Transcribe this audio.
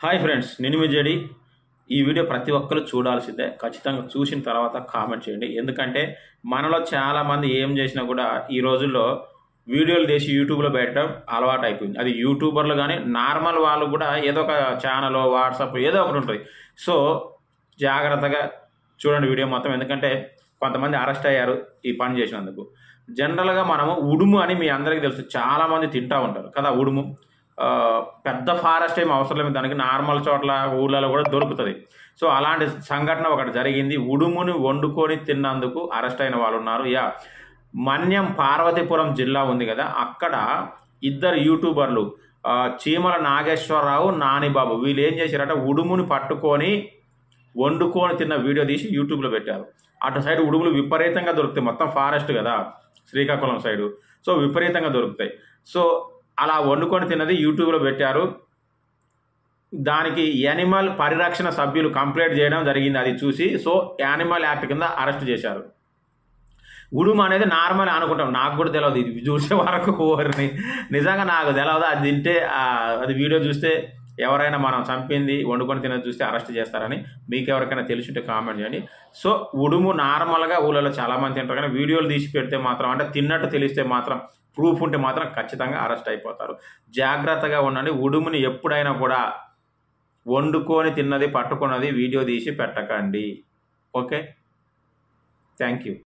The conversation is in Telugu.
హాయ్ ఫ్రెండ్స్, నేను మీ జేడి. ఈ వీడియో ప్రతి ఒక్కరు చూడాల్సిందే. ఖచ్చితంగా చూసిన తర్వాత కామెంట్ చేయండి. ఎందుకంటే మనలో చాలామంది ఏం చేసినా కూడా ఈ రోజుల్లో వీడియోలు తీసి యూట్యూబ్లో పెట్టడం అలవాటు అయిపోయింది. అది యూట్యూబర్లు కానీ నార్మల్ వాళ్ళు కూడా ఏదో ఒక ఛానల్, వాట్సాప్ ఏదో ఒకటి ఉంటుంది. సో జాగ్రత్తగా చూడండి వీడియో మొత్తం. ఎందుకంటే కొంతమంది అరెస్ట్ అయ్యారు ఈ పని చేసినందుకు. జనరల్గా మనము ఉడుము అని మీ అందరికీ తెలుసు, చాలామంది తింటూ ఉంటారు కదా ఉడుము. పెద్ద ఫారెస్ట్ ఏమి అవసరం లేదు, దానికి నార్మల్ చోట్ల ఊళ్ళలో కూడా దొరుకుతుంది. సో అలాంటి సంఘటన ఒకటి జరిగింది. ఉడుముని వండుకొని తిన్నందుకు అరెస్ట్ అయిన వాళ్ళు ఉన్నారు. మన్యం పార్వతీపురం జిల్లా ఉంది కదా, అక్కడ ఇద్దరు యూట్యూబర్లు చీమల నాగేశ్వరరావు, నానిబాబు, వీళ్ళు ఏం చేశారంటే ఉడుముని పట్టుకొని వండుకొని తిన్న వీడియో తీసి యూట్యూబ్లో పెట్టారు. అటు సైడ్ ఉడుములు విపరీతంగా దొరుకుతాయి, మొత్తం ఫారెస్ట్ కదా శ్రీకాకుళం సైడు. సో విపరీతంగా దొరుకుతాయి. సో అలా వండుకొని తిన్నది యూట్యూబ్లో పెట్టారు. దానికి యానిమల్ పరిరక్షణ సభ్యులు కంప్లైంట్ చేయడం జరిగింది అది చూసి. సో యానిమల్ యాక్ట్ కింద అరెస్ట్ చేశారు. ఉడుము అనేది నార్మల్ అనుకుంటాం, నాకు కూడా తెలియదు, ఇది చూసే వరకు ఓరిని నిజంగా నాకు తెలియదు. అది తింటే అది వీడియో చూస్తే ఎవరైనా మనం చంపింది వండుకొని తినది చూస్తే అరెస్ట్ చేస్తారని మీకు ఎవరికైనా తెలిసింటే కామెంట్ చేయండి. సో ఉడుము నార్మల్గా ఊళ్ళలో చాలామంది తింటారు, కానీ వీడియోలు తీసి పెడితే మాత్రం, అంటే తిన్నట్టు తెలిస్తే మాత్రం, ప్రూఫ్ ఉంటే మాత్రం ఖచ్చితంగా అరెస్ట్ అయిపోతారు. జాగ్రత్తగా ఉండండి. ఉడుముని ఎప్పుడైనా కూడా వండుకొని తిన్నది పట్టుకున్నది వీడియో తీసి పెట్టకండి. Okay, thank you.